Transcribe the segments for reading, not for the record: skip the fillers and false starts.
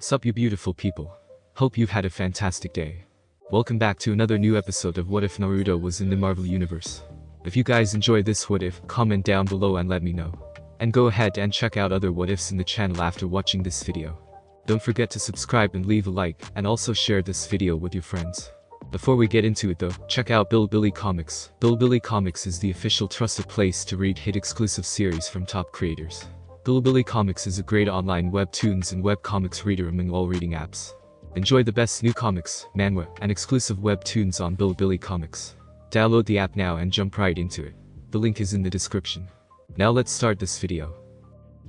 Sup you beautiful people. Hope you've had a fantastic day. Welcome back to another new episode of What If Naruto Was in the Marvel Universe. If you guys enjoy this what if, comment down below and let me know. And go ahead and check out other what ifs in the channel after watching this video. Don't forget to subscribe and leave a like, and also share this video with your friends. Before we get into it though, check out Bilibili Comics. Bilibili Comics is the official trusted place to read hit exclusive series from top creators. Bilibili Comics is a great online webtoons and webcomics reader among all reading apps. Enjoy the best new comics, manhwa, and exclusive webtoons on Bilibili Comics. Download the app now and jump right into it. The link is in the description. Now let's start this video.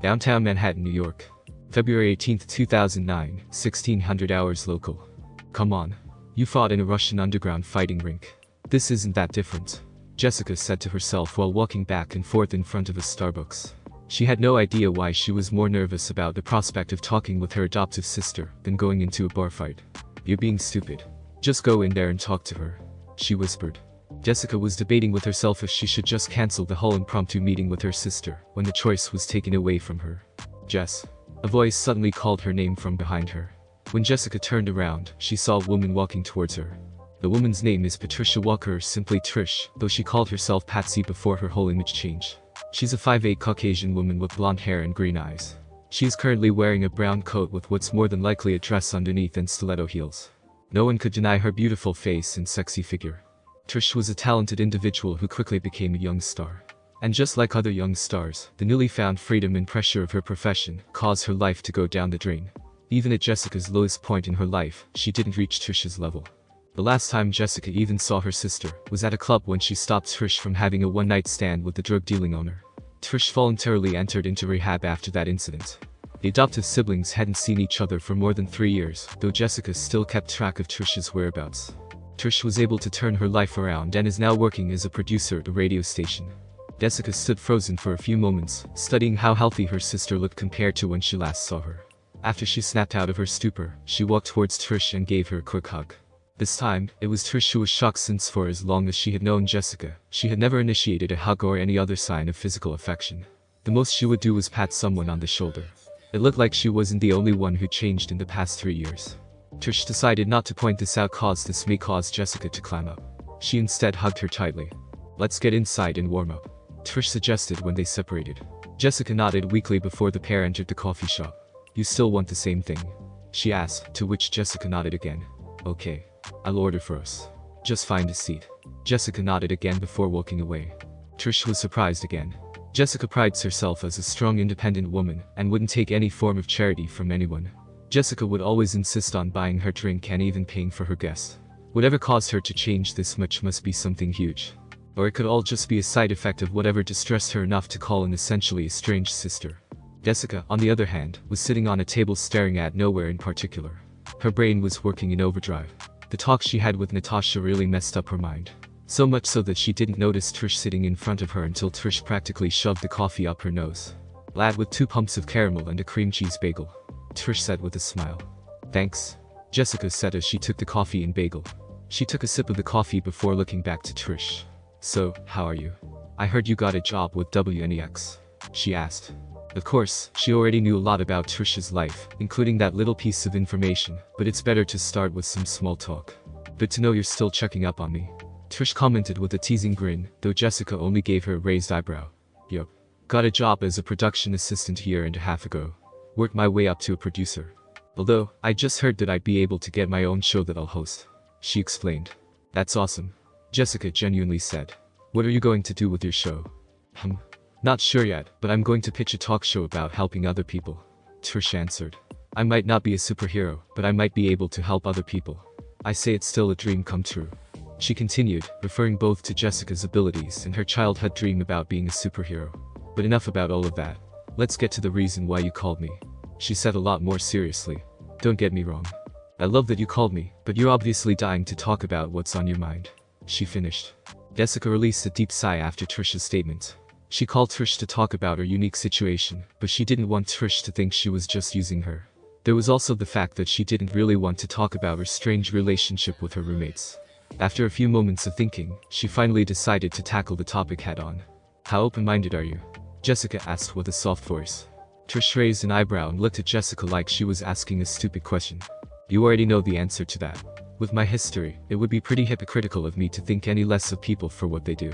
Downtown Manhattan, New York. February 18, 2009, 1600 hours local. Come on. You fought in a Russian underground fighting rink. This isn't that different, Jessica said to herself while walking back and forth in front of a Starbucks. She had no idea why she was more nervous about the prospect of talking with her adoptive sister than going into a bar fight. You're being stupid. Just go in there and talk to her, she whispered. Jessica was debating with herself if she should just cancel the whole impromptu meeting with her sister when the choice was taken away from her. Jess. A voice suddenly called her name from behind her. When Jessica turned around, she saw a woman walking towards her. The woman's name is Patricia Walker, or simply Trish, though she called herself Patsy before her whole image change. She's a 5'8" Caucasian woman with blonde hair and green eyes. She is currently wearing a brown coat with what's more than likely a dress underneath and stiletto heels. No one could deny her beautiful face and sexy figure. Trish was a talented individual who quickly became a young star. And just like other young stars, the newly found freedom and pressure of her profession caused her life to go down the drain. Even at Jessica's lowest point in her life, she didn't reach Trish's level. The last time Jessica even saw her sister was at a club when she stopped Trish from having a one-night stand with the drug-dealing owner. Trish voluntarily entered into rehab after that incident. The adoptive siblings hadn't seen each other for more than 3 years, though Jessica still kept track of Trish's whereabouts. Trish was able to turn her life around and is now working as a producer at a radio station. Jessica stood frozen for a few moments, studying how healthy her sister looked compared to when she last saw her. After she snapped out of her stupor, she walked towards Trish and gave her a quick hug. This time, it was Trish who was shocked, since for as long as she had known Jessica, she had never initiated a hug or any other sign of physical affection. The most she would do was pat someone on the shoulder. It looked like she wasn't the only one who changed in the past 3 years. Trish decided not to point this out, cause this may cause Jessica to clam up. She instead hugged her tightly. Let's get inside and warm up, Trish suggested when they separated. Jessica nodded weakly before the pair entered the coffee shop. You still want the same thing? She asked, to which Jessica nodded again. Okay. I'll order for us. Just find a seat. Jessica nodded again before walking away. Trish was surprised again. Jessica prides herself as a strong, independent woman and wouldn't take any form of charity from anyone. Jessica would always insist on buying her drink and even paying for her guests. Whatever caused her to change this much must be something huge. Or it could all just be a side effect of whatever distressed her enough to call an essentially estranged sister. Jessica, on the other hand, was sitting on a table staring at nowhere in particular. Her brain was working in overdrive. The talk she had with Natasha really messed up her mind. So much so that she didn't notice Trish sitting in front of her until Trish practically shoved the coffee up her nose. Lad with 2 pumps of caramel and a cream cheese bagel, Trish said with a smile. Thanks, Jessica said as she took the coffee and bagel. She took a sip of the coffee before looking back to Trish. So, how are you? I heard you got a job with WNEX, she asked. Of course, she already knew a lot about Trish's life, including that little piece of information, but it's better to start with some small talk. Good to know you're still checking up on me, Trish commented with a teasing grin, though Jessica only gave her a raised eyebrow. Yup. Got a job as a production assistant a year and a half ago. Worked my way up to a producer. Although, I just heard that I'd be able to get my own show that I'll host, she explained. That's awesome, Jessica genuinely said. What are you going to do with your show? Not sure yet, but I'm going to pitch a talk show about helping other people, Trish answered. I might not be a superhero, but I might be able to help other people. I say it's still a dream come true, she continued, referring both to Jessica's abilities and her childhood dream about being a superhero. But enough about all of that. Let's get to the reason why you called me, she said a lot more seriously. Don't get me wrong. I love that you called me, but you're obviously dying to talk about what's on your mind, she finished. Jessica released a deep sigh after Trish's statement. She called Trish to talk about her unique situation, but she didn't want Trish to think she was just using her. There was also the fact that she didn't really want to talk about her strange relationship with her roommates. After a few moments of thinking, she finally decided to tackle the topic head-on. How open-minded are you? Jessica asked with a soft voice. Trish raised an eyebrow and looked at Jessica like she was asking a stupid question. You already know the answer to that. With my history, it would be pretty hypocritical of me to think any less of people for what they do.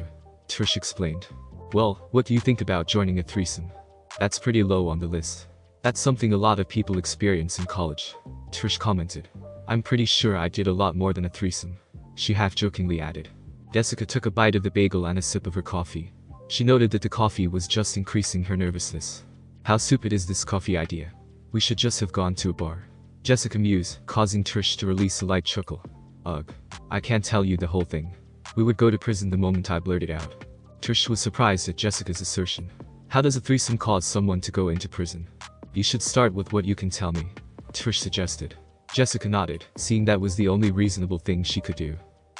Trish explained. Well, what do you think about joining a threesome? That's pretty low on the list. That's something a lot of people experience in college. Trish commented. I'm pretty sure I did a lot more than a threesome. She half-jokingly added. Jessica took a bite of the bagel and a sip of her coffee. She noted that the coffee was just increasing her nervousness. How stupid is this coffee idea? We should just have gone to a bar. Jessica mused, causing Trish to release a light chuckle. Ugh. I can't tell you the whole thing. We would go to prison the moment I blurted out. Trish was surprised at Jessica's assertion. How does a threesome cause someone to go into prison? You should start with what you can tell me, Trish suggested. Jessica nodded, seeing that was the only reasonable thing she could do.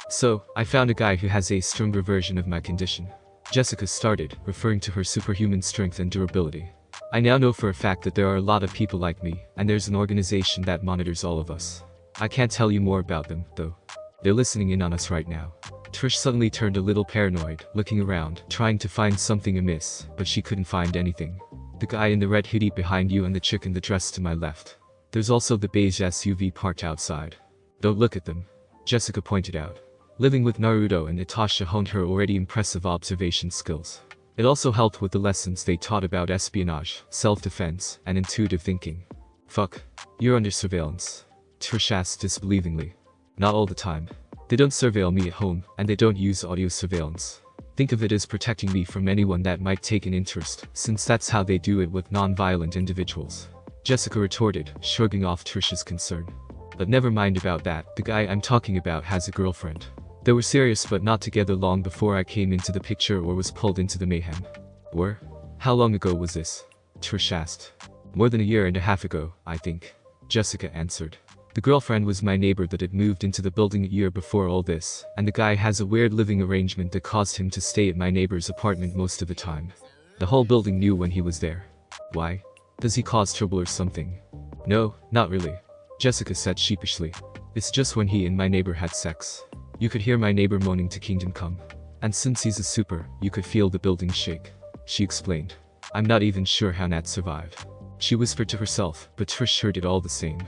So, I found a guy who has a stronger version of my condition. Jessica started, referring to her superhuman strength and durability. I now know for a fact that there are a lot of people like me, and there's an organization that monitors all of us. I can't tell you more about them, though. They're listening in on us right now. Trish suddenly turned a little paranoid, looking around, trying to find something amiss, but she couldn't find anything. The guy in the red hoodie behind you and the chick in the dress to my left. There's also the beige SUV parked outside. Don't look at them, Jessica pointed out. Living with Naruto and Natasha honed her already impressive observation skills. It also helped with the lessons they taught about espionage, self-defense, and intuitive thinking. Fuck. You're under surveillance, Trish asked disbelievingly. Not all the time. They don't surveil me at home, and they don't use audio surveillance. Think of it as protecting me from anyone that might take an interest, since that's how they do it with non-violent individuals. Jessica retorted, shrugging off Trish's concern. But never mind about that, the guy I'm talking about has a girlfriend. They were serious but not together long before I came into the picture or was pulled into the mayhem. Were? How long ago was this? Trish asked. More than a year and a half ago, I think, Jessica answered. The girlfriend was my neighbor that had moved into the building a year before all this, and the guy has a weird living arrangement that caused him to stay at my neighbor's apartment most of the time. The whole building knew when he was there. Why? Does he cause trouble or something? No, not really, Jessica said sheepishly. It's just when he and my neighbor had sex. You could hear my neighbor moaning to Kingdom Come. And since he's a super, you could feel the building shake. She explained. I'm not even sure how Nat survived. She whispered to herself, but Trish heard it all the same.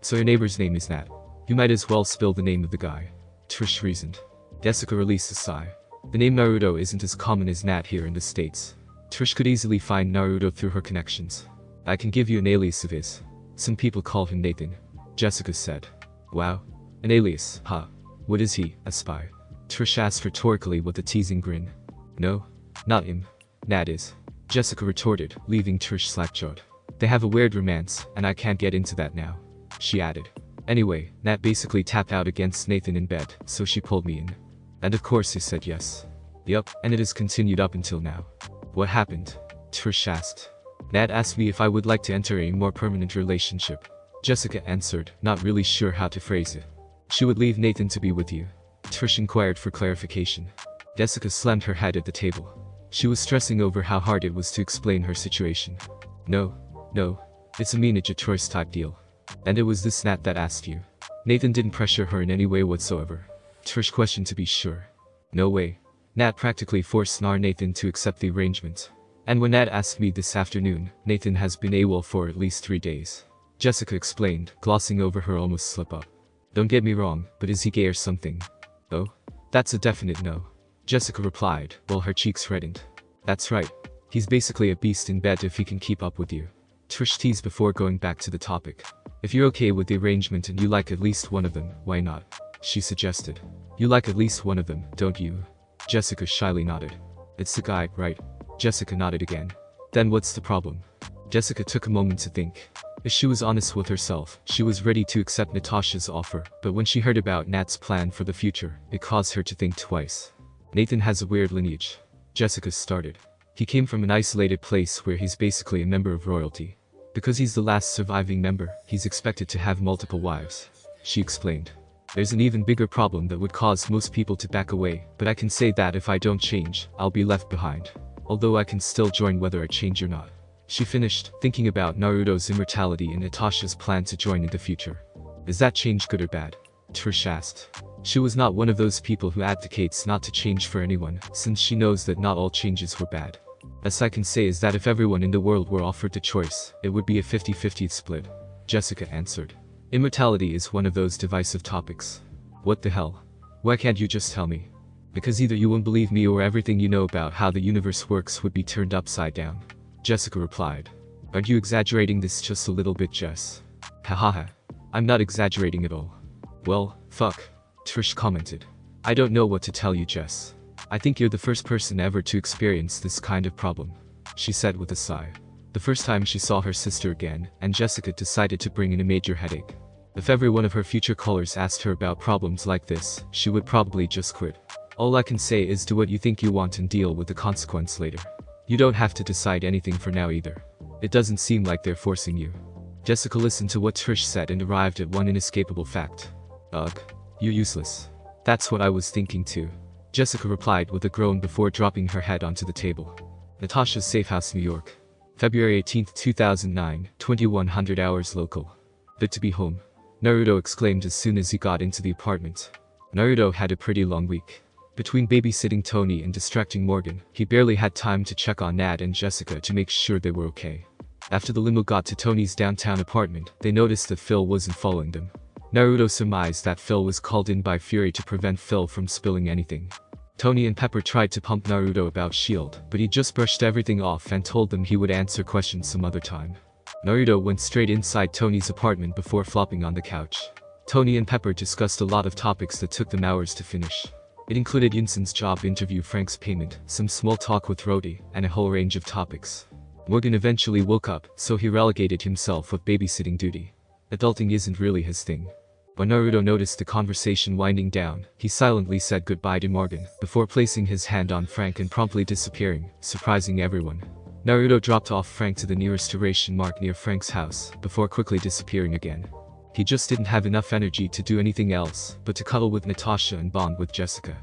So your neighbor's name is Nat. You might as well spill the name of the guy, Trish reasoned. Jessica released a sigh. The name Naruto isn't as common as Nat here in the States. Trish could easily find Naruto through her connections. I can give you an alias of his. Some people call him Nathan, Jessica said. Wow. An alias, huh? What is he, a spy? Trish asked rhetorically with a teasing grin. No, not him. Nat is, Jessica retorted, leaving Trish slack-jawed. They have a weird romance, and I can't get into that now, she added. Anyway, Nat basically tapped out against Nathan in bed, so she pulled me in. And of course he said yes. Yup, and it has continued up until now. What happened? Trish asked. Nat asked me if I would like to enter a more permanent relationship. Jessica answered, not really sure how to phrase it. She would leave Nathan to be with you. Trish inquired for clarification. Jessica slammed her head at the table. She was stressing over how hard it was to explain her situation. No, it's a mean choice type deal. And it was this Nat that asked you. Nathan didn't pressure her in any way whatsoever. Trish questioned to be sure. No way. Nat practically forced Nathan to accept the arrangement. And when Nat asked me this afternoon, Nathan has been AWOL for at least 3 days. Jessica explained, glossing over her almost slip-up. Don't get me wrong, but is he gay or something? Oh? That's a definite no. Jessica replied, while her cheeks reddened. That's right. He's basically a beast in bed if he can keep up with you. Trish teased before going back to the topic. If you're okay with the arrangement and you like at least one of them, why not? She suggested. You like at least one of them, don't you? Jessica shyly nodded. It's the guy, right? Jessica nodded again. Then what's the problem? Jessica took a moment to think. If she was honest with herself, she was ready to accept Natasha's offer, but when she heard about Nat's plan for the future, it caused her to think twice. Nathan has a weird lineage. Jessica started. He came from an isolated place where he's basically a member of royalty. Because he's the last surviving member, he's expected to have multiple wives. She explained. There's an even bigger problem that would cause most people to back away, but I can say that if I don't change, I'll be left behind. Although I can still join whether I change or not. She finished, thinking about Naruto's immortality and Natasha's plan to join in the future. Is that change good or bad? Trish asked. She was not one of those people who advocates not to change for anyone, since she knows that not all changes were bad. As I can say is that if everyone in the world were offered the choice, it would be a 50-50 split. Jessica answered. Immortality is one of those divisive topics. What the hell? Why can't you just tell me? Because either you won't believe me or everything you know about how the universe works would be turned upside down. Jessica replied. Aren't you exaggerating this just a little bit, Jess? Hahaha. I'm not exaggerating at all. Well, fuck. Trish commented. I don't know what to tell you, Jess. I think you're the first person ever to experience this kind of problem, she said with a sigh. The first time she saw her sister again, and Jessica decided to bring in a major headache. If every one of her future callers asked her about problems like this, she would probably just quit. All I can say is do what you think you want and deal with the consequence later. You don't have to decide anything for now either. It doesn't seem like they're forcing you. Jessica listened to what Trish said and arrived at one inescapable fact. Ugh. You're useless. That's what I was thinking too. Jessica replied with a groan before dropping her head onto the table. Natasha's Safe House, New York. February 18, 2009, 2100 hours local. Good to be home. Naruto exclaimed as soon as he got into the apartment. Naruto had a pretty long week. Between babysitting Tony and distracting Morgan, he barely had time to check on Nat and Jessica to make sure they were okay. After the limo got to Tony's downtown apartment, they noticed that Phil wasn't following them. Naruto surmised that Phil was called in by Fury to prevent Phil from spilling anything. Tony and Pepper tried to pump Naruto about S.H.I.E.L.D., but he just brushed everything off and told them he would answer questions some other time. Naruto went straight inside Tony's apartment before flopping on the couch. Tony and Pepper discussed a lot of topics that took them hours to finish. It included Yunsen's job interview, Frank's payment, some small talk with Rhodey, and a whole range of topics. Morgan eventually woke up, so he relegated himself with babysitting duty. Adulting isn't really his thing. When Naruto noticed the conversation winding down, he silently said goodbye to Morgan, before placing his hand on Frank and promptly disappearing, surprising everyone. Naruto dropped off Frank to the nearest duration mark near Frank's house, before quickly disappearing again. He just didn't have enough energy to do anything else, but to cuddle with Natasha and bond with Jessica.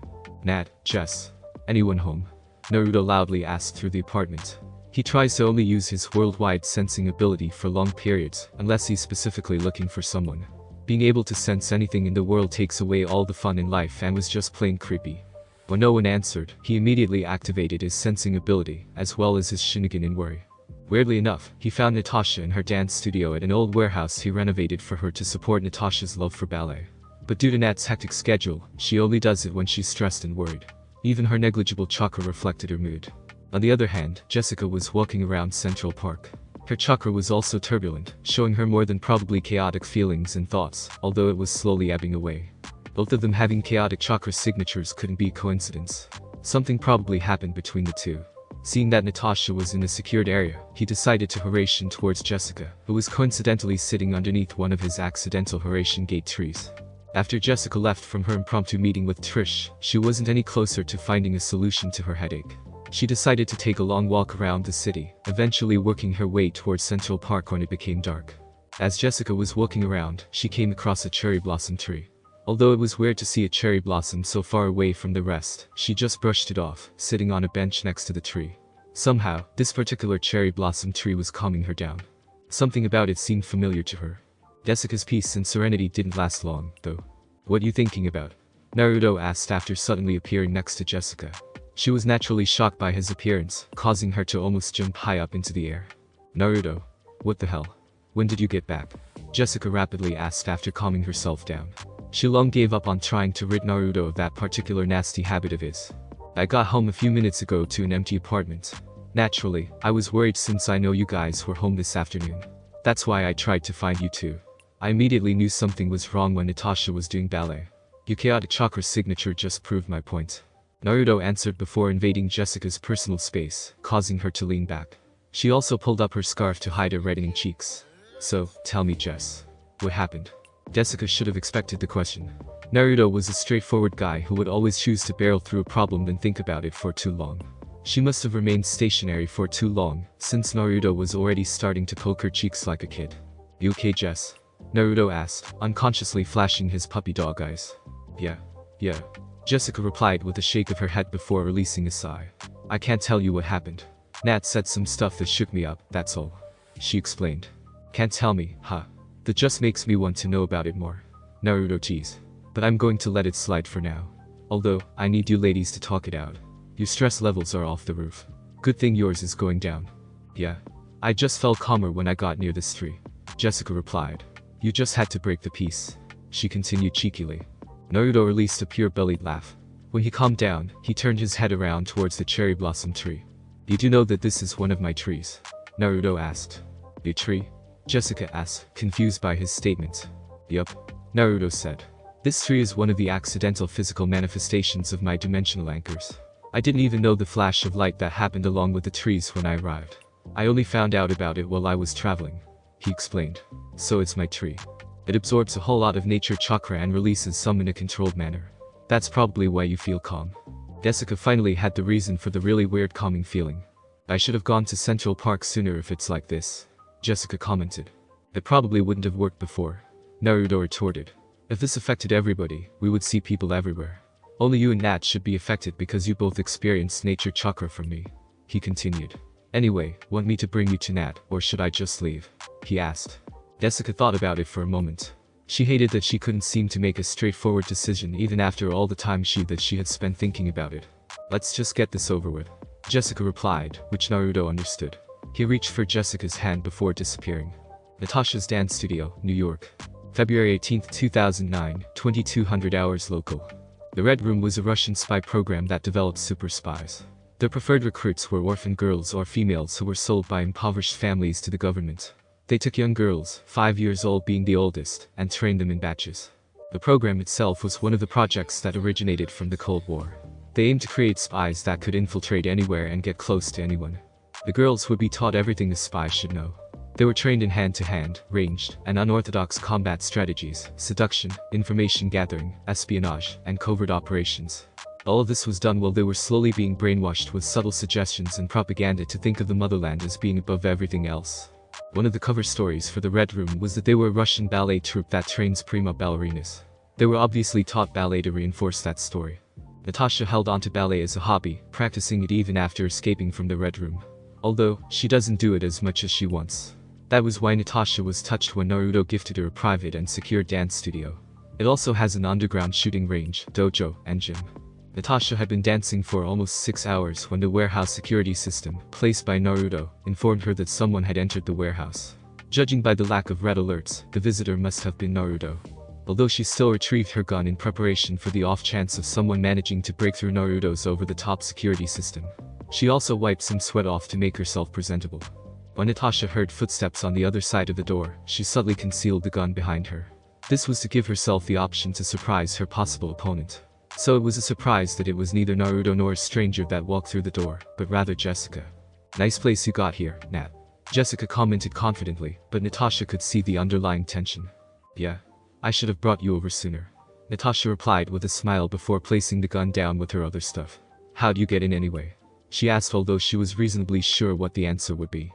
Nat, Jess. Anyone home? Naruto loudly asked through the apartment. He tries to only use his worldwide sensing ability for long periods, unless he's specifically looking for someone. Being able to sense anything in the world takes away all the fun in life and was just plain creepy. When no one answered, he immediately activated his sensing ability, as well as his Shinigami in worry. Weirdly enough, he found Natasha in her dance studio at an old warehouse he renovated for her to support Natasha's love for ballet. But due to Nat's hectic schedule, she only does it when she's stressed and worried. Even her negligible chakra reflected her mood. On the other hand, Jessica was walking around Central Park. Her chakra was also turbulent, showing her more than probably chaotic feelings and thoughts, although it was slowly ebbing away. Both of them having chaotic chakra signatures couldn't be coincidence. Something probably happened between the two. Seeing that Natasha was in a secured area, he decided to Horatian towards Jessica, who was coincidentally sitting underneath one of his accidental Horatian gate trees. After Jessica left from her impromptu meeting with Trish, she wasn't any closer to finding a solution to her headache. She decided to take a long walk around the city, eventually working her way towards Central Park when it became dark. As Jessica was walking around, she came across a cherry blossom tree. Although it was weird to see a cherry blossom so far away from the rest, she just brushed it off, sitting on a bench next to the tree. Somehow, this particular cherry blossom tree was calming her down. Something about it seemed familiar to her. Jessica's peace and serenity didn't last long, though. What are you thinking about? Naruto asked after suddenly appearing next to Jessica. She was naturally shocked by his appearance, causing her to almost jump high up into the air. Naruto. What the hell? When did you get back? Jessica rapidly asked after calming herself down. She long gave up on trying to rid Naruto of that particular nasty habit of his. I got home a few minutes ago to an empty apartment. Naturally, I was worried since I know you guys were home this afternoon. That's why I tried to find you too. I immediately knew something was wrong when Natasha was doing ballet. Your chaotic chakra signature just proved my point. Naruto answered before invading Jessica's personal space, causing her to lean back. She also pulled up her scarf to hide her reddening cheeks. So, tell me, Jess. What happened? Jessica should have expected the question. Naruto was a straightforward guy who would always choose to barrel through a problem than think about it for too long. She must have remained stationary for too long, since Naruto was already starting to poke her cheeks like a kid. You okay, Jess? Naruto asked, unconsciously flashing his puppy dog eyes. Yeah. Jessica replied with a shake of her head before releasing a sigh. I can't tell you what happened. Nat said some stuff that shook me up, that's all. She explained. Can't tell me, huh? That just makes me want to know about it more. Naruto teased. But I'm going to let it slide for now. Although, I need you ladies to talk it out. Your stress levels are off the roof. Good thing yours is going down. Yeah. I just felt calmer when I got near this tree. Jessica replied. You just had to break the peace. She continued cheekily. Naruto released a pure-bellied laugh. When he calmed down, he turned his head around towards the cherry blossom tree. You do know that this is one of my trees? Naruto asked. A tree? Jessica asked, confused by his statement. Yup. Naruto said. This tree is one of the accidental physical manifestations of my dimensional anchors. I didn't even know the flash of light that happened along with the trees when I arrived. I only found out about it while I was traveling. He explained. So it's my tree. It absorbs a whole lot of nature chakra and releases some in a controlled manner. That's probably why you feel calm. Jessica finally had the reason for the really weird calming feeling. I should have gone to Central Park sooner if it's like this. Jessica commented. It probably wouldn't have worked before. Naruto retorted. If this affected everybody, we would see people everywhere. Only you and Nat should be affected because you both experienced nature chakra from me. He continued. Anyway, want me to bring you to Nat, or should I just leave? He asked. Jessica thought about it for a moment. She hated that she couldn't seem to make a straightforward decision even after all the time she had spent thinking about it. Let's just get this over with. Jessica replied, which Naruto understood. He reached for Jessica's hand before disappearing. Natasha's Dance Studio, New York. February 18, 2009, 2200 hours local. The Red Room was a Russian spy program that developed super spies. Their preferred recruits were orphan girls or females who were sold by impoverished families to the government. They took young girls, 5 years old being the oldest, and trained them in batches. The program itself was one of the projects that originated from the Cold War. They aimed to create spies that could infiltrate anywhere and get close to anyone. The girls would be taught everything a spy should know. They were trained in hand-to-hand, ranged, and unorthodox combat strategies, seduction, information gathering, espionage, and covert operations. All of this was done while they were slowly being brainwashed with subtle suggestions and propaganda to think of the motherland as being above everything else. One of the cover stories for the Red Room was that they were a Russian ballet troupe that trains prima ballerinas. They were obviously taught ballet to reinforce that story. Natasha held on to ballet as a hobby, practicing it even after escaping from the Red Room. Although, she doesn't do it as much as she wants. That was why Natasha was touched when Naruto gifted her a private and secure dance studio. It also has an underground shooting range, dojo, and gym. Natasha had been dancing for almost 6 hours when the warehouse security system, placed by Naruto, informed her that someone had entered the warehouse. Judging by the lack of red alerts, the visitor must have been Naruto. Although she still retrieved her gun in preparation for the off chance of someone managing to break through Naruto's over-the-top security system. She also wiped some sweat off to make herself presentable. When Natasha heard footsteps on the other side of the door, she subtly concealed the gun behind her. This was to give herself the option to surprise her possible opponent. So it was a surprise that it was neither Naruto nor a stranger that walked through the door, but rather Jessica. Nice place you got here, Nat. Jessica commented confidently, but Natasha could see the underlying tension. Yeah. I should have brought you over sooner. Natasha replied with a smile before placing the gun down with her other stuff. How'd you get in anyway? She asked, although she was reasonably sure what the answer would be.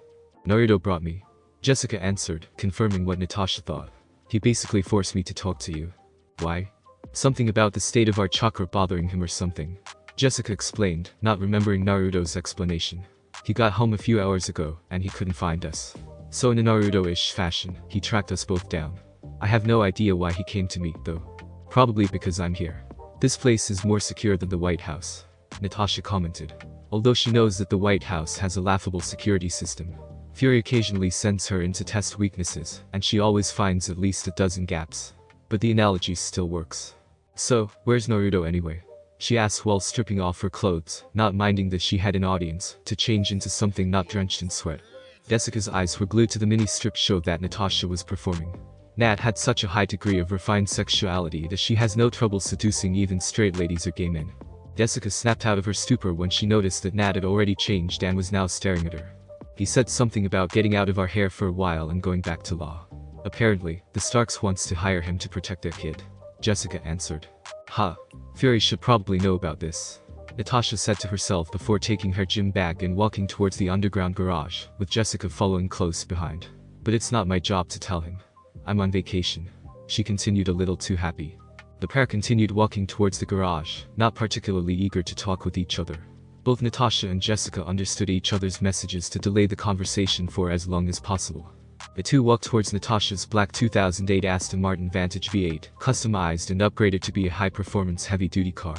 Naruto brought me. Jessica answered, confirming what Natasha thought. He basically forced me to talk to you. Why? Something about the state of our chakra bothering him or something. Jessica explained, not remembering Naruto's explanation. He got home a few hours ago, and he couldn't find us. So in a Naruto-ish fashion, he tracked us both down. I have no idea why he came to me, though. Probably because I'm here. This place is more secure than the White House, Natasha commented. Although she knows that the White House has a laughable security system. Fury occasionally sends her in to test weaknesses, and she always finds at least a dozen gaps. But the analogy still works. So, where's Naruto anyway? She asked while stripping off her clothes, not minding that she had an audience, to change into something not drenched in sweat. Jessica's eyes were glued to the mini-strip show that Natasha was performing. Nat had such a high degree of refined sexuality that she has no trouble seducing even straight ladies or gay men. Jessica snapped out of her stupor when she noticed that Nat had already changed and was now staring at her. He said something about getting out of our hair for a while and going back to law. Apparently, the Starks wants to hire him to protect their kid. Jessica answered. Ha. Fury should probably know about this. Natasha said to herself before taking her gym bag and walking towards the underground garage, with Jessica following close behind. But it's not my job to tell him. I'm on vacation. She continued, a little too happy. The pair continued walking towards the garage, not particularly eager to talk with each other. Both Natasha and Jessica understood each other's messages to delay the conversation for as long as possible. The two walked towards Natasha's black 2008 Aston Martin Vantage V8, customized and upgraded to be a high-performance heavy-duty car.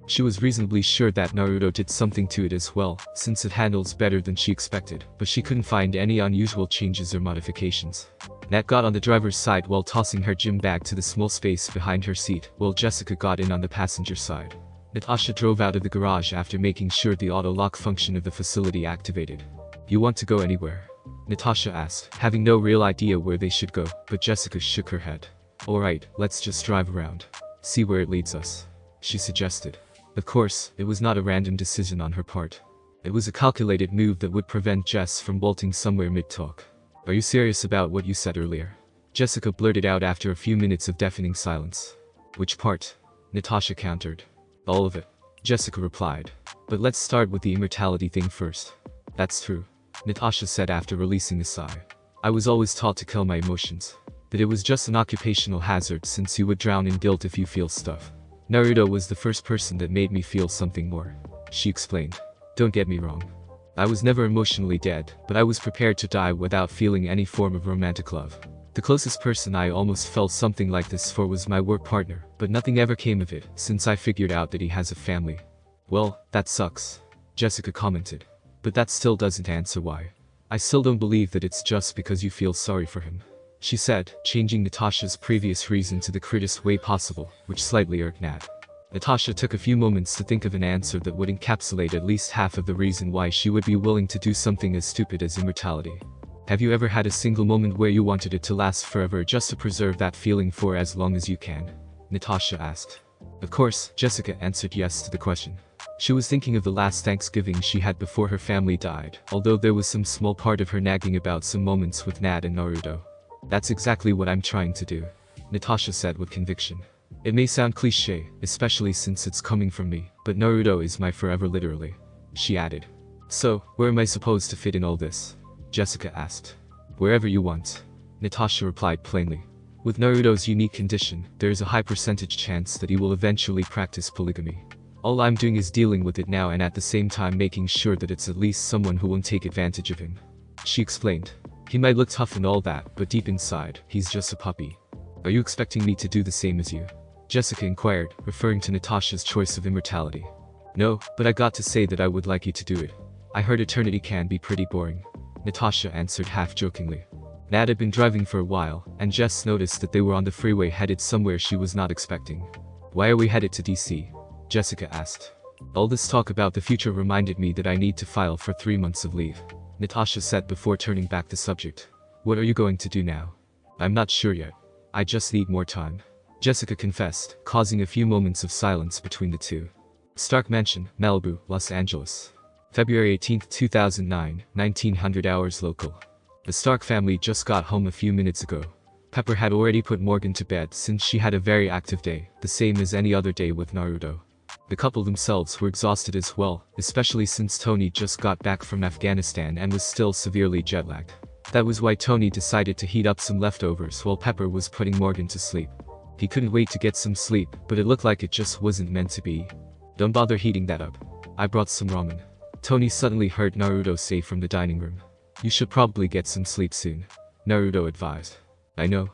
She was reasonably sure that Naruto did something to it as well, since it handles better than she expected, but she couldn't find any unusual changes or modifications. Nat got on the driver's side while tossing her gym bag to the small space behind her seat, while Jessica got in on the passenger side. Natasha drove out of the garage after making sure the auto-lock function of the facility activated. "You want to go anywhere?" Natasha asked, having no real idea where they should go, but Jessica shook her head. "Alright, let's just drive around. See where it leads us," she suggested. Of course, it was not a random decision on her part. It was a calculated move that would prevent Jess from bolting somewhere mid-talk. "Are you serious about what you said earlier?" Jessica blurted out after a few minutes of deafening silence. "Which part?" Natasha countered. "All of it," Jessica replied. "But let's start with the immortality thing first." "That's true," Natasha said after releasing a sigh. "I was always taught to kill my emotions. That it was just an occupational hazard since you would drown in guilt if you feel stuff. Naruto was the first person that made me feel something more," she explained. "Don't get me wrong. I was never emotionally dead, but I was prepared to die without feeling any form of romantic love. The closest person I almost felt something like this for was my work partner, but nothing ever came of it since I figured out that he has a family." "Well, that sucks," Jessica commented. "But that still doesn't answer why. I still don't believe that it's just because you feel sorry for him," she said, changing Natasha's previous reason to the crudest way possible, which slightly irked Nat. Natasha took a few moments to think of an answer that would encapsulate at least half of the reason why she would be willing to do something as stupid as immortality. "Have you ever had a single moment where you wanted it to last forever just to preserve that feeling for as long as you can?" Natasha asked. Of course, Jessica answered yes to the question. She was thinking of the last Thanksgiving she had before her family died, although there was some small part of her nagging about some moments with Nat and Naruto. "That's exactly what I'm trying to do," Natasha said with conviction. "It may sound cliché, especially since it's coming from me, but Naruto is my forever literally," she added. "So, where am I supposed to fit in all this?" Jessica asked. "Wherever you want," Natasha replied plainly. "With Naruto's unique condition, there is a high percentage chance that he will eventually practice polygamy. All I'm doing is dealing with it now and at the same time making sure that it's at least someone who won't take advantage of him," she explained. "He might look tough and all that, but deep inside, he's just a puppy." "Are you expecting me to do the same as you?" Jessica inquired, referring to Natasha's choice of immortality. "No, but I got to say that I would like you to do it. I heard eternity can be pretty boring," Natasha answered half-jokingly. Nat had been driving for a while, and Jess noticed that they were on the freeway headed somewhere she was not expecting. "Why are we headed to DC?" Jessica asked. "All this talk about the future reminded me that I need to file for 3 months of leave," Natasha said before turning back the subject. "What are you going to do now?" "I'm not sure yet. I just need more time," Jessica confessed, causing a few moments of silence between the two. Stark Mansion, Malibu, Los Angeles. February 18, 2009, 1900 hours local. The Stark family just got home a few minutes ago. Pepper had already put Morgan to bed since she had a very active day, the same as any other day with Naruto. The couple themselves were exhausted as well, especially since Tony just got back from Afghanistan and was still severely jet-lagged. That was why Tony decided to heat up some leftovers while Pepper was putting Morgan to sleep. He couldn't wait to get some sleep, but it looked like it just wasn't meant to be. "Don't bother heating that up. I brought some ramen," Tony suddenly heard Naruto say from the dining room. "You should probably get some sleep soon," Naruto advised. I know.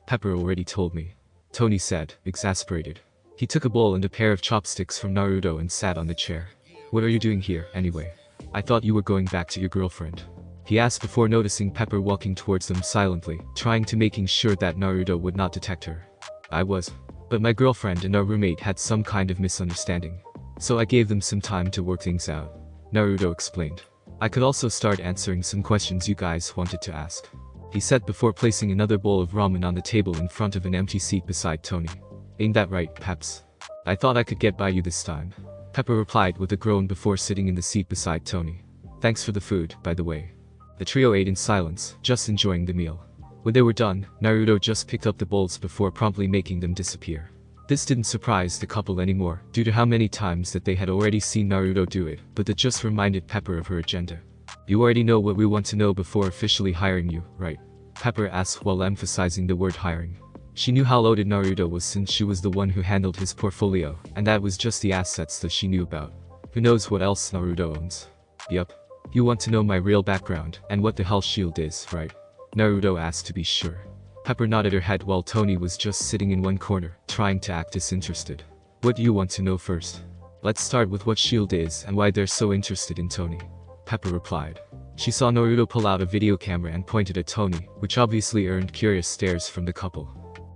Pepper already told me," Tony said, exasperated. He took a bowl and a pair of chopsticks from Naruto and sat on the chair. "What are you doing here, anyway? I thought you were going back to your girlfriend," he asked before noticing Pepper walking towards them silently, trying to making sure that Naruto would not detect her. "I was. But my girlfriend and our roommate had some kind of misunderstanding. So I gave them some time to work things out," Naruto explained. "I could also start answering some questions you guys wanted to ask," he said before placing another bowl of ramen on the table in front of an empty seat beside Tony. "Ain't that right, Peps? I thought I could get by you this time," Pepper replied with a groan before sitting in the seat beside Tony. "Thanks for the food, by the way." The trio ate in silence, just enjoying the meal. When they were done, Naruto just picked up the bowls before promptly making them disappear. This didn't surprise the couple anymore, due to how many times that they had already seen Naruto do it, but that just reminded Pepper of her agenda. "You already know what we want to know before officially hiring you, right?" Pepper asked while emphasizing the word hiring. She knew how loaded Naruto was since she was the one who handled his portfolio, and that was just the assets that she knew about. Who knows what else Naruto owns? "Yup. You want to know my real background, and what the hell shield is, right?" Naruto asked to be sure. Pepper nodded her head while Tony was just sitting in one corner, trying to act disinterested. What do you want to know first? Let's start with what SHIELD is and why they're so interested in Tony. Pepper replied. She saw Naruto pull out a video camera and pointed at Tony, which obviously earned curious stares from the couple.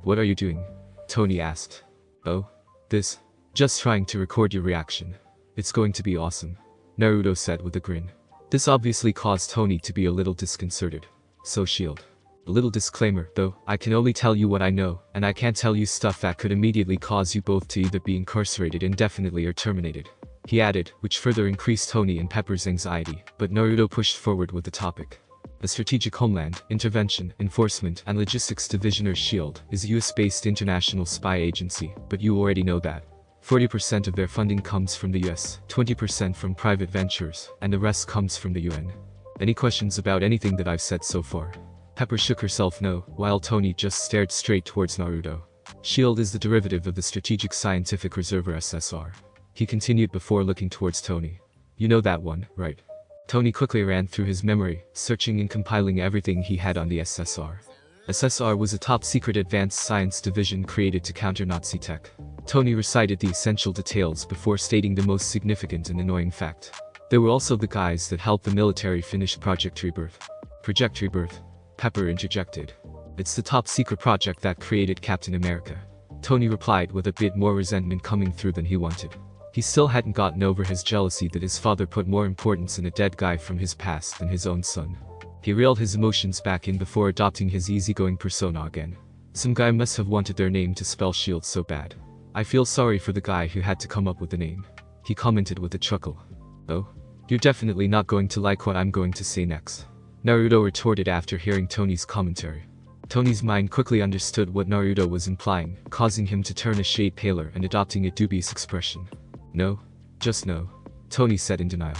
What are you doing? Tony asked. Oh? This? Just trying to record your reaction. It's going to be awesome, Naruto said with a grin. This obviously caused Tony to be a little disconcerted. So SHIELD. A little disclaimer, though, I can only tell you what I know, and I can't tell you stuff that could immediately cause you both to either be incarcerated indefinitely or terminated. He added, which further increased Tony and Pepper's anxiety, but Naruto pushed forward with the topic. The Strategic Homeland, Intervention, Enforcement, and Logistics Division or SHIELD is a US-based international spy agency, but you already know that. 40% of their funding comes from the US, 20% from private ventures, and the rest comes from the UN. Any questions about anything that I've said so far? Pepper shook herself no, while Tony just stared straight towards Naruto. SHIELD is the derivative of the Strategic Scientific Reserve or SSR. He continued before looking towards Tony. You know that one, right? Tony quickly ran through his memory, searching and compiling everything he had on the SSR. SSR was a top-secret advanced science division created to counter Nazi tech. Tony recited the essential details before stating the most significant and annoying fact. They were also the guys that helped the military finish Project Rebirth. Project Rebirth? Pepper interjected. It's the top-secret project that created Captain America. Tony replied with a bit more resentment coming through than he wanted. He still hadn't gotten over his jealousy that his father put more importance in a dead guy from his past than his own son. He reeled his emotions back in before adopting his easygoing persona again. Some guy must have wanted their name to spell SHIELD so bad. I feel sorry for the guy who had to come up with the name. He commented with a chuckle. Oh? You're definitely not going to like what I'm going to say next, Naruto retorted after hearing Tony's commentary. Tony's mind quickly understood what Naruto was implying, causing him to turn a shade paler and adopting a dubious expression. No? Just no, Tony said in denial.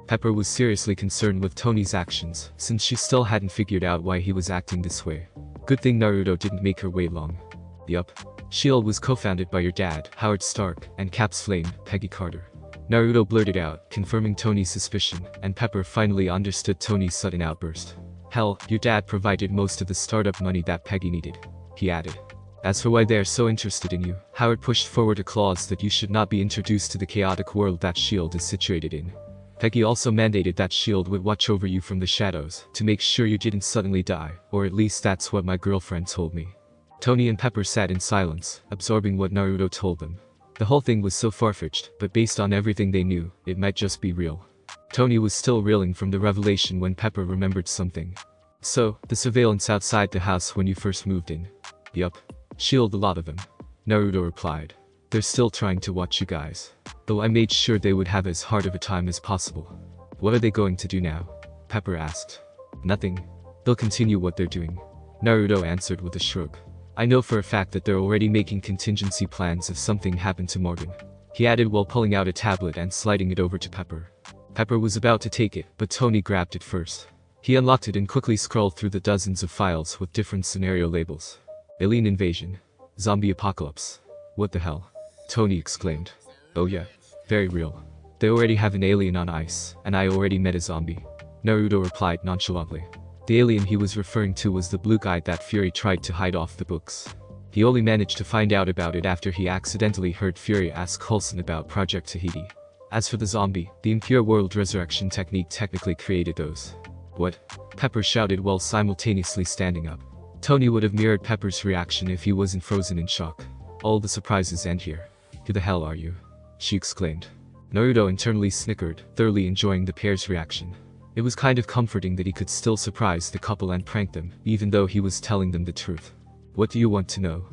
Pepper was seriously concerned with Tony's actions, since she still hadn't figured out why he was acting this way. Good thing Naruto didn't make her wait long. Yup. SHIELD was co-founded by your dad, Howard Stark, and Cap's flame, Peggy Carter. Naruto blurted out, confirming Tony's suspicion, and Pepper finally understood Tony's sudden outburst. Hell, your dad provided most of the startup money that Peggy needed, he added. As for why they are so interested in you, Howard pushed forward a clause that you should not be introduced to the chaotic world that SHIELD is situated in. Peggy also mandated that SHIELD would watch over you from the shadows, to make sure you didn't suddenly die, or at least that's what my girlfriend told me. Tony and Pepper sat in silence, absorbing what Naruto told them. The whole thing was so far-fetched, but based on everything they knew, it might just be real. Tony was still reeling from the revelation when Pepper remembered something. So, the surveillance outside the house when you first moved in. Yup. SHIELD, a lot of them, Naruto replied. They're still trying to watch you guys. Though I made sure they would have as hard of a time as possible. What are they going to do now? Pepper asked. Nothing. They'll continue what they're doing, Naruto answered with a shrug. I know for a fact that they're already making contingency plans if something happened to Morgan, he added while pulling out a tablet and sliding it over to Pepper. Pepper was about to take it, but Tony grabbed it first. He unlocked it and quickly scrolled through the dozens of files with different scenario labels. Alien invasion. Zombie apocalypse. What the hell? Tony exclaimed. Oh yeah. Very real. They already have an alien on ice, and I already met a zombie, Naruto replied nonchalantly. The alien he was referring to was the blue guy that Fury tried to hide off the books. He only managed to find out about it after he accidentally heard Fury ask Coulson about Project Tahiti. As for the zombie, the Impure World Resurrection technique technically created those. What? Pepper shouted while simultaneously standing up. Tony would have mirrored Pepper's reaction if he wasn't frozen in shock. All the surprises end here. Who the hell are you? She exclaimed. Naruto internally snickered, thoroughly enjoying the pair's reaction. It was kind of comforting that he could still surprise the couple and prank them, even though he was telling them the truth. What do you want to know?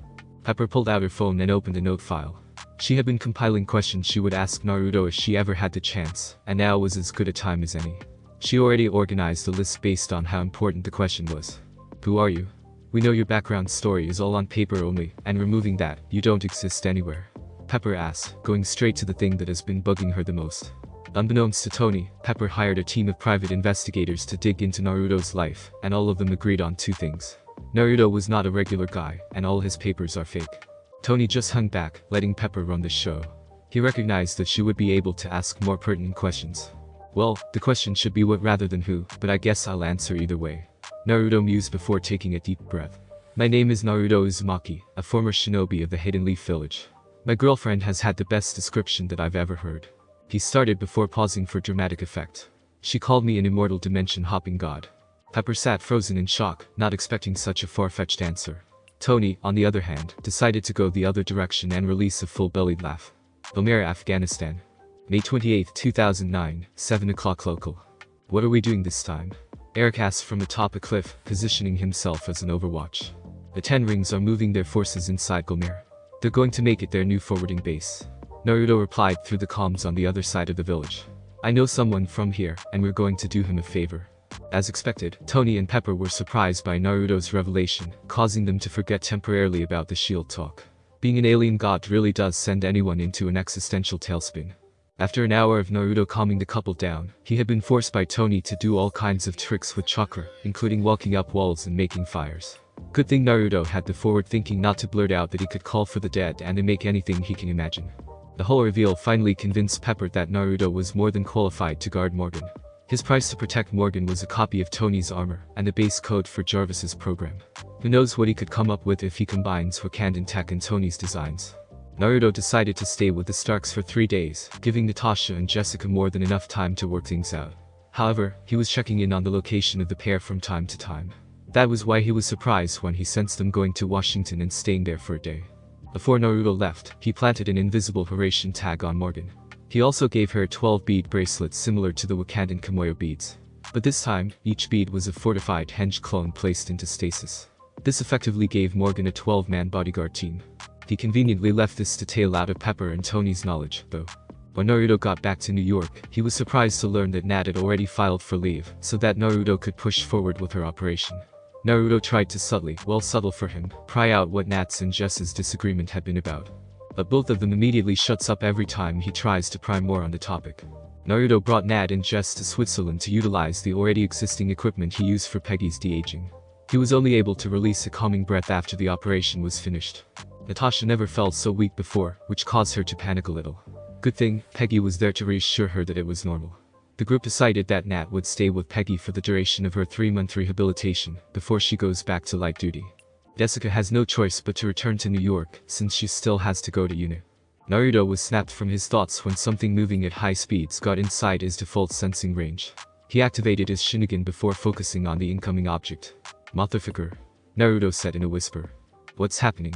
Pepper pulled out her phone and opened a note file. She had been compiling questions she would ask Naruto if she ever had the chance, and now was as good a time as any. She already organized a list based on how important the question was. Who are you? We know your background story is all on paper only, and removing that, you don't exist anywhere, Pepper asked, going straight to the thing that has been bugging her the most. Unbeknownst to Tony, Pepper hired a team of private investigators to dig into Naruto's life, and all of them agreed on two things. Naruto was not a regular guy, and all his papers are fake. Tony just hung back, letting Pepper run the show. He recognized that she would be able to ask more pertinent questions. Well, the question should be what rather than who, but I guess I'll answer either way, Naruto mused before taking a deep breath. My name is Naruto Uzumaki, a former shinobi of the Hidden Leaf Village. My girlfriend has had the best description that I've ever heard. He started before pausing for dramatic effect. She called me an immortal dimension-hopping god. Pepper sat frozen in shock, not expecting such a far-fetched answer. Tony, on the other hand, decided to go the other direction and release a full-bellied laugh. Gulmira, Afghanistan. May 28, 2009, 7 o'clock local. What are we doing this time? Eric asked from atop a cliff, positioning himself as an overwatch. The 10 rings are moving their forces inside Gulmira. They're going to make it their new forwarding base. Naruto replied through the comms on the other side of the village. I know someone from here, and we're going to do him a favor. As expected, Tony and Pepper were surprised by Naruto's revelation, causing them to forget temporarily about the shield talk. Being an alien god really does send anyone into an existential tailspin. After an hour of Naruto calming the couple down, he had been forced by Tony to do all kinds of tricks with chakra, including walking up walls and making fires. Good thing Naruto had the forward thinking not to blurt out that he could call for the dead and to make anything he can imagine. The whole reveal finally convinced Pepper that Naruto was more than qualified to guard Morgan. His price to protect Morgan was a copy of Tony's armor and the base code for Jarvis's program. Who knows what he could come up with if he combines Wakandan tech and Tony's designs. Naruto decided to stay with the Starks for 3 days, giving Natasha and Jessica more than enough time to work things out. However, he was checking in on the location of the pair from time to time. That was why he was surprised when he sensed them going to Washington and staying there for a day. Before Naruto left, he planted an invisible Horatian tag on Morgan. He also gave her a 12-bead bracelet similar to the Wakandan Kimoyo beads. But this time, each bead was a fortified henge clone placed into stasis. This effectively gave Morgan a 12-man bodyguard team. He conveniently left this detail out of Pepper and Tony's knowledge, though. When Naruto got back to New York, he was surprised to learn that Nat had already filed for leave, so that Naruto could push forward with her operation. Naruto tried to subtle for him, pry out what Nat's and Jess's disagreement had been about. But both of them immediately shuts up every time he tries to pry more on the topic. Naruto brought Nat and Jess to Switzerland to utilize the already existing equipment he used for Peggy's de-aging. He was only able to release a calming breath after the operation was finished. Natasha never felt so weak before, which caused her to panic a little. Good thing, Peggy was there to reassure her that it was normal. The group decided that Nat would stay with Peggy for the duration of her 3-month rehabilitation, before she goes back to light duty. Jessica has no choice but to return to New York, since she still has to go to uni. Naruto was snapped from his thoughts when something moving at high speeds got inside his default sensing range. He activated his Sharingan before focusing on the incoming object. Motherfucker, Naruto said in a whisper. What's happening?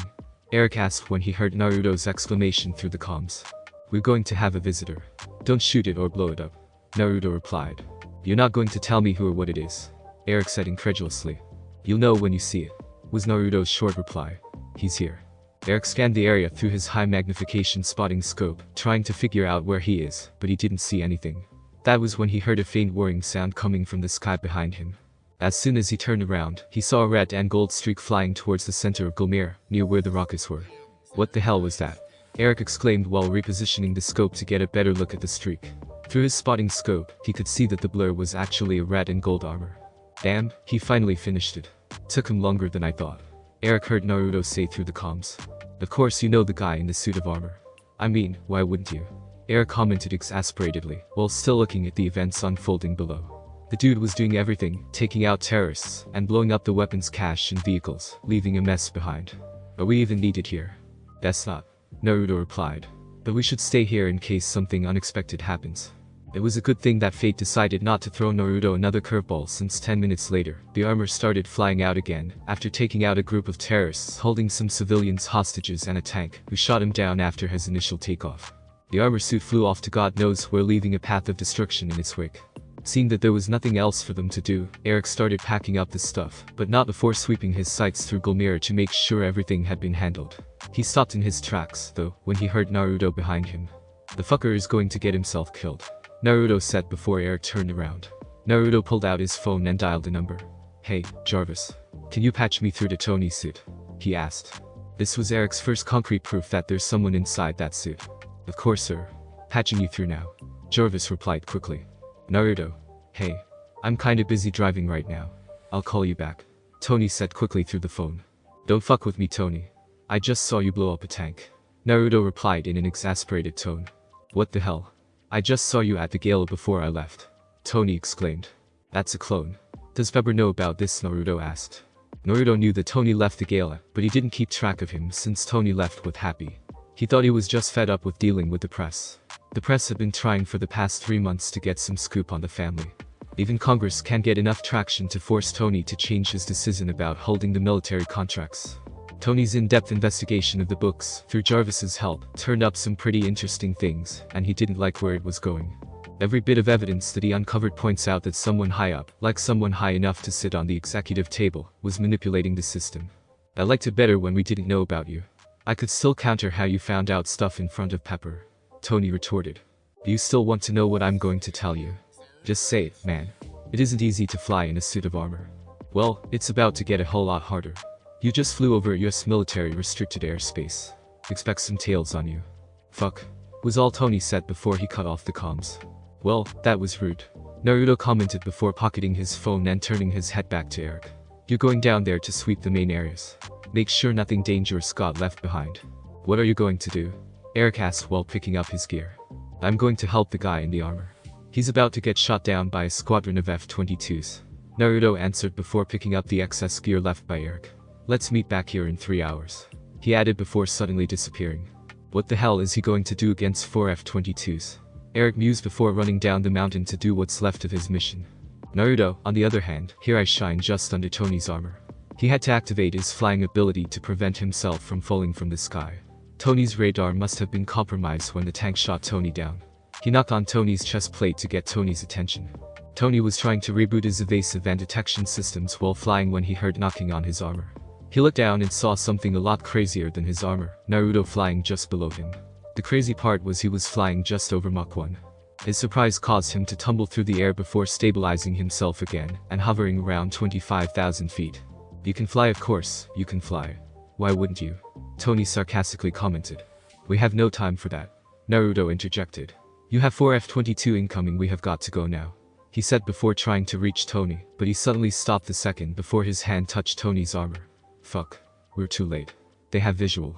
Eric asked when he heard Naruto's exclamation through the comms. We're going to have a visitor. Don't shoot it or blow it up. Naruto replied. You're not going to tell me who or what it is? Eric said incredulously. You'll know when you see it, was Naruto's short reply. He's here. Eric scanned the area through his high magnification spotting scope, trying to figure out where he is, but he didn't see anything. That was when he heard a faint whirring sound coming from the sky behind him. As soon as he turned around, he saw a red and gold streak flying towards the center of Gulmira, near where the rockets were. What the hell was that? Eric exclaimed while repositioning the scope to get a better look at the streak. Through his spotting scope, he could see that the blur was actually a red and gold armor. Damn, he finally finished it. Took him longer than I thought. Eric heard Naruto say through the comms. Of course you know the guy in the suit of armor. I mean, why wouldn't you? Eric commented exasperatedly, while still looking at the events unfolding below. The dude was doing everything, taking out terrorists, and blowing up the weapons cache and vehicles, leaving a mess behind. Are we even needed here? That's not, Naruto replied. But we should stay here in case something unexpected happens. It was a good thing that fate decided not to throw Naruto another curveball, since 10 minutes later, the armor started flying out again, after taking out a group of terrorists holding some civilians hostages and a tank, who shot him down after his initial takeoff. The armor suit flew off to God knows where, leaving a path of destruction in its wake. Seeing that there was nothing else for them to do, Eric started packing up the stuff, but not before sweeping his sights through Gulmira to make sure everything had been handled. He stopped in his tracks, though, when he heard Naruto behind him. The fucker is going to get himself killed, Naruto said before Eric turned around. Naruto pulled out his phone and dialed the number. Hey, Jarvis. Can you patch me through to Tony's suit? He asked. This was Eric's first concrete proof that there's someone inside that suit. Of course, sir. Patching you through now, Jarvis replied quickly. Naruto. Hey. I'm kinda busy driving right now. I'll call you back, Tony said quickly through the phone. Don't fuck with me, Tony. I just saw you blow up a tank, Naruto replied in an exasperated tone. What the hell? I just saw you at the gala before I left, Tony exclaimed. That's a clone. Does Pepper know about this? Naruto asked. Naruto knew that Tony left the gala, but he didn't keep track of him since Tony left with Happy. He thought he was just fed up with dealing with the press. The press had been trying for the past 3 months to get some scoop on the family. Even Congress can't get enough traction to force Tony to change his decision about holding the military contracts. Tony's in-depth investigation of the books, through Jarvis's help, turned up some pretty interesting things, and he didn't like where it was going. Every bit of evidence that he uncovered points out that someone high up, like someone high enough to sit on the executive table, was manipulating the system. I liked it better when we didn't know about you. I could still counter how you found out stuff in front of Pepper. Tony retorted. Do you still want to know what I'm going to tell you? Just say it, man. It isn't easy to fly in a suit of armor. Well, it's about to get a whole lot harder. You just flew over US military restricted airspace. Expect some tails on you. Fuck, was all Tony said before he cut off the comms. Well, that was rude. Naruto commented before pocketing his phone and turning his head back to Eric. You're going down there to sweep the main areas. Make sure nothing dangerous got left behind. What are you going to do? Eric asked while picking up his gear. I'm going to help the guy in the armor. He's about to get shot down by a squadron of F-22s. Naruto answered before picking up the excess gear left by Eric. Let's meet back here in 3 hours. He added before suddenly disappearing. What the hell is he going to do against 4 F-22s? Eric mused before running down the mountain to do what's left of his mission. Naruto, on the other hand, here I shine just under Tony's armor. He had to activate his flying ability to prevent himself from falling from the sky. Tony's radar must have been compromised when the tank shot Tony down. He knocked on Tony's chest plate to get Tony's attention. Tony was trying to reboot his evasive and detection systems while flying when he heard knocking on his armor. He looked down and saw something a lot crazier than his armor, Naruto flying just below him. The crazy part was he was flying just over Mach 1. His surprise caused him to tumble through the air before stabilizing himself again and hovering around 25,000 feet. You can fly, of course, you can fly. Why wouldn't you? Tony sarcastically commented. We have no time for that. Naruto interjected. You have 4 F-22 incoming, we have got to go now. He said before trying to reach Tony, but he suddenly stopped the second before his hand touched Tony's armor. Fuck. We're too late. They have visual.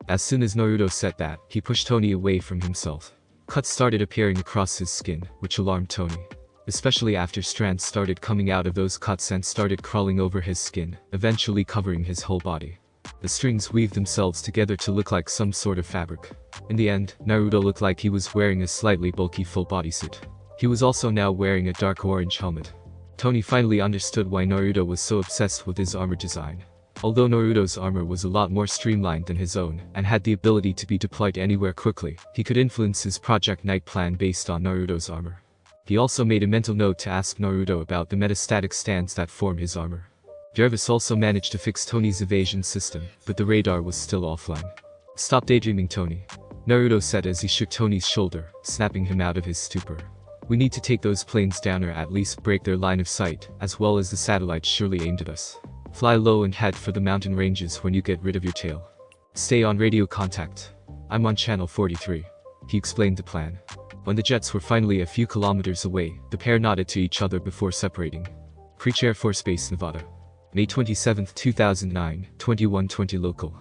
As soon as Naruto said that, he pushed Tony away from himself. Cuts started appearing across his skin, which alarmed Tony. Especially after strands started coming out of those cuts and started crawling over his skin, eventually covering his whole body. The strings weaved themselves together to look like some sort of fabric. In the end, Naruto looked like he was wearing a slightly bulky full bodysuit. He was also now wearing a dark orange helmet. Tony finally understood why Naruto was so obsessed with his armor design. Although Naruto's armor was a lot more streamlined than his own, and had the ability to be deployed anywhere quickly, he could influence his Project Night plan based on Naruto's armor. He also made a mental note to ask Naruto about the metastatic stands that form his armor. Jarvis also managed to fix Tony's evasion system, but the radar was still offline. Stop daydreaming, Tony. Naruto said as he shook Tony's shoulder, snapping him out of his stupor. We need to take those planes down or at least break their line of sight, as well as the satellites surely aimed at us. Fly low and head for the mountain ranges when you get rid of your tail. Stay on radio contact. I'm on channel 43. He explained the plan. When the jets were finally a few kilometers away, the pair nodded to each other before separating. Creech Air Force Base, Nevada. May 27, 2009, 21:20 local.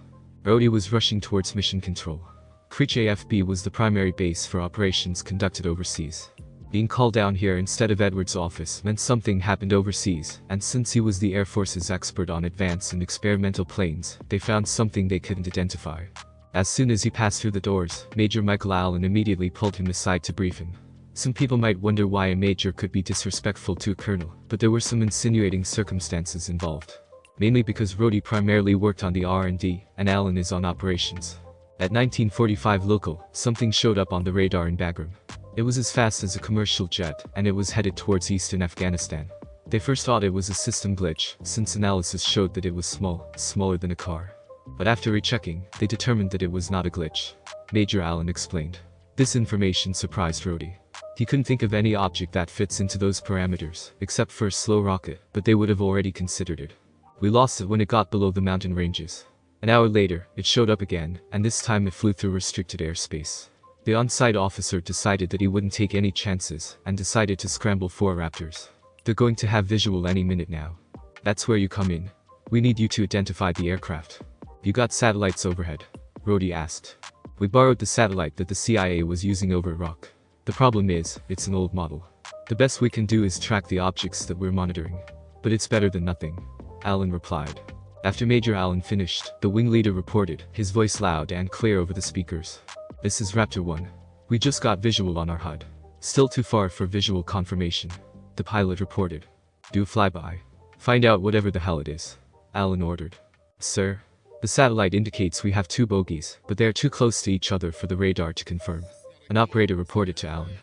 Rhodey was rushing towards mission control. Creech AFB was the primary base for operations conducted overseas. Being called down here instead of Edward's office meant something happened overseas, and since he was the Air Force's expert on advanced and experimental planes, they found something they couldn't identify. As soon as he passed through the doors, Major Michael Allen immediately pulled him aside to brief him. Some people might wonder why a major could be disrespectful to a colonel, but there were some insinuating circumstances involved. Mainly because Rhodey primarily worked on the R&D, and Allen is on operations. At 1945 local, something showed up on the radar in Bagram. It was as fast as a commercial jet, and it was headed towards eastern Afghanistan. They first thought it was a system glitch, since analysis showed that it was smaller than a car. But after rechecking, they determined that it was not a glitch. Major Allen explained. This information surprised Rhodey. He couldn't think of any object that fits into those parameters, except for a slow rocket, but they would have already considered it. We lost it when it got below the mountain ranges. An hour later, it showed up again, and this time it flew through restricted airspace. The on-site officer decided that he wouldn't take any chances, and decided to scramble 4 Raptors. They're going to have visual any minute now. That's where you come in. We need you to identify the aircraft. You got satellites overhead? Rhodey asked. We borrowed the satellite that the CIA was using over Iraq. The problem is, it's an old model. The best we can do is track the objects that we're monitoring. But it's better than nothing. Allen replied. After Major Allen finished, the wing leader reported, his voice loud and clear over the speakers. This is Raptor 1. We just got visual on our HUD. Still too far for visual confirmation. The pilot reported. Do a flyby. Find out whatever the hell it is. Allen ordered. Sir? The satellite indicates we have 2 bogies, but they are too close to each other for the radar to confirm. An operator reported to Allen.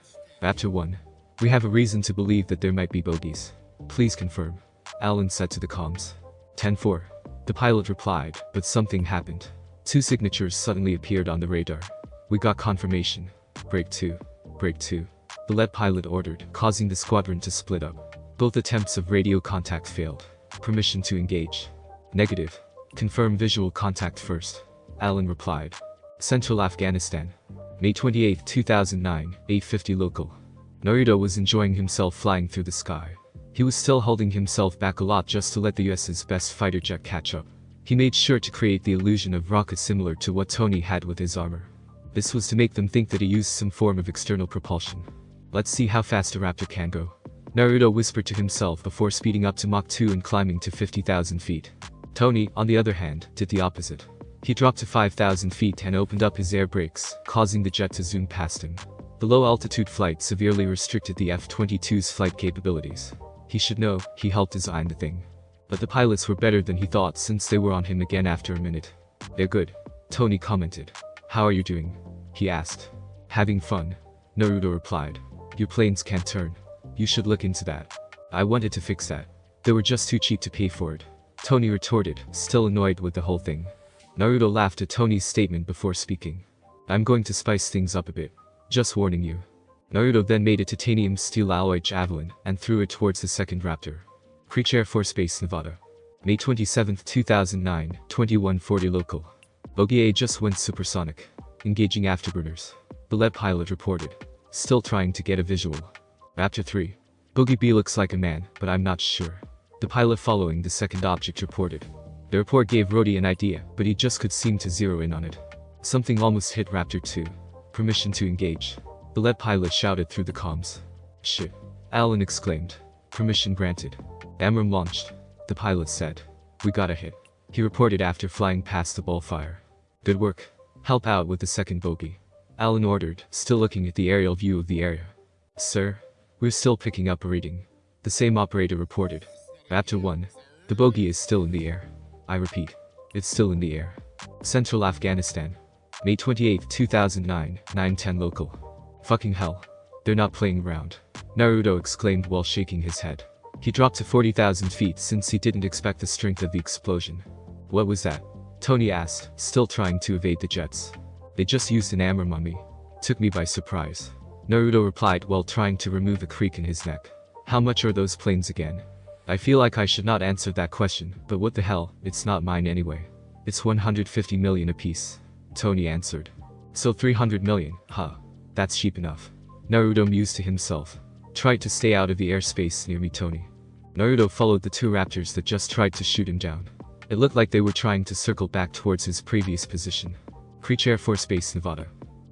Raptor 1. We have a reason to believe that there might be bogies. Please confirm. Allen said to the comms. 10-4. The pilot replied, but something happened. 2 signatures suddenly appeared on the radar. We got confirmation. Break 2. Break 2. The lead pilot ordered, causing the squadron to split up. Both attempts of radio contact failed. Permission to engage. Negative. Confirm visual contact first. Allen replied. Central Afghanistan. May 28, 2009, 8:50 local. Naruto was enjoying himself flying through the sky. He was still holding himself back a lot just to let the US's best fighter jet catch up. He made sure to create the illusion of rocket similar to what Tony had with his armor. This was to make them think that he used some form of external propulsion. Let's see how fast a Raptor can go. Naruto whispered to himself before speeding up to Mach 2 and climbing to 50,000 feet. Tony, on the other hand, did the opposite. He dropped to 5,000 feet and opened up his air brakes, causing the jet to zoom past him. The low-altitude flight severely restricted the F-22's flight capabilities. He should know, he helped design the thing. But the pilots were better than he thought since they were on him again after a minute. They're good. Tony commented. How are you doing? He asked. Having fun. Naruto replied. Your planes can't turn. You should look into that. I wanted to fix that. They were just too cheap to pay for it. Tony retorted, still annoyed with the whole thing. Naruto laughed at Tony's statement before speaking. I'm going to spice things up a bit. Just warning you. Naruto then made a titanium steel alloy javelin and threw it towards the second Raptor. Creech Air Force Base, Nevada. May 27, 2009, 21:40 local. Bogey A just went supersonic. Engaging afterburners. The lead pilot reported. Still trying to get a visual. Raptor 3. Bogey B looks like a man, but I'm not sure. The pilot following the second object reported. The report gave Rhodey an idea, but he just could seem to zero in on it. Something almost hit Raptor 2. Permission to engage. The lead pilot shouted through the comms. Shit. Allen exclaimed. Permission granted. AMRAAM launched. The pilot said. We got a hit. He reported after flying past the ballfire. Good work. Help out with the second bogey. Allen ordered, still looking at the aerial view of the area. Sir? We're still picking up a reading. The same operator reported. Raptor 1. The bogey is still in the air. I repeat. It's still in the air. Central Afghanistan. May 28, 2009, 9:10 local. Fucking hell. They're not playing around. Naruto exclaimed while shaking his head. He dropped to 40,000 feet since he didn't expect the strength of the explosion. What was that? Tony asked, still trying to evade the jets. They just used an AMRAAM on me. Took me by surprise. Naruto replied while trying to remove a creak in his neck. How much are those planes again? I feel like I should not answer that question, but what the hell, it's not mine anyway. It's 150 million apiece. Tony answered. So 300 million, huh? That's cheap enough. Naruto mused to himself. Tried to stay out of the airspace near me, Tony. Naruto followed the 2 Raptors that just tried to shoot him down. It looked like they were trying to circle back towards his previous position. Creech Air Force Base, Nevada.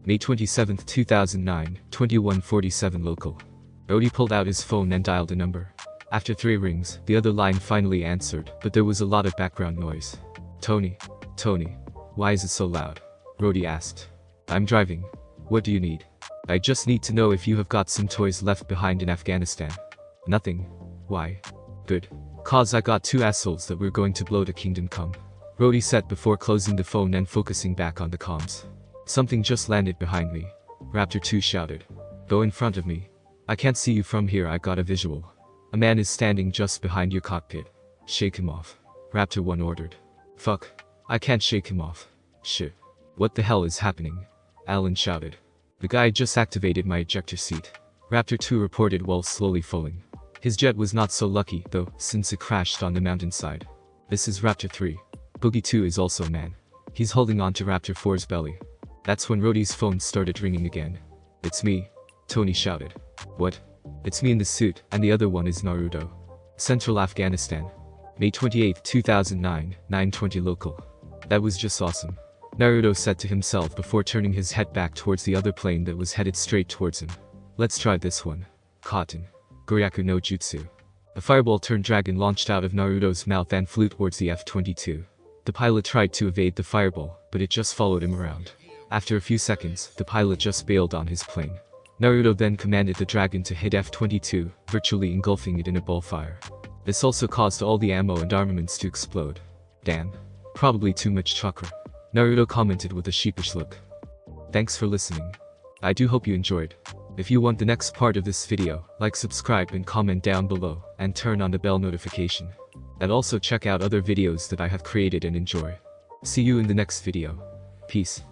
May 27, 2009, 21:47 local. Rhodey pulled out his phone and dialed a number. After 3 rings, the other line finally answered, but there was a lot of background noise. Tony. Tony. Why is it so loud? Rhodey asked. I'm driving. What do you need? I just need to know if you have got some toys left behind in Afghanistan. Nothing. Why? Good. Cause I got 2 assholes that we're going to blow to Kingdom Come. Rhodey said before closing the phone and focusing back on the comms. Something just landed behind me. Raptor 2 shouted. Go in front of me. I can't see you from here, I got a visual. A man is standing just behind your cockpit. Shake him off. Raptor 1 ordered. Fuck. I can't shake him off. Shit. What the hell is happening? Allen shouted. The guy just activated my ejector seat. Raptor 2 reported while slowly falling. His jet was not so lucky, though, since it crashed on the mountainside. This is Raptor 3. Boogie 2 is also a man. He's holding on to Raptor 4's belly. That's when Rhodey's phone started ringing again. It's me. Tony shouted. What? It's me in the suit, and the other one is Naruto. Central Afghanistan. May 28, 2009, 9:20 local. That was just awesome. Naruto said to himself before turning his head back towards the other plane that was headed straight towards him. Let's try this one. Cotton. Goryaku no Jutsu. A fireball-turned dragon launched out of Naruto's mouth and flew towards the F-22. The pilot tried to evade the fireball, but it just followed him around. After a few seconds, the pilot just bailed on his plane. Naruto then commanded the dragon to hit F-22, virtually engulfing it in a ballfire. This also caused all the ammo and armaments to explode. Damn. Probably too much chakra. Naruto commented with a sheepish look. Thanks for listening. I do hope you enjoyed. If you want the next part of this video, like, subscribe and comment down below, and turn on the bell notification. And also check out other videos that I have created and enjoy. See you in the next video. Peace.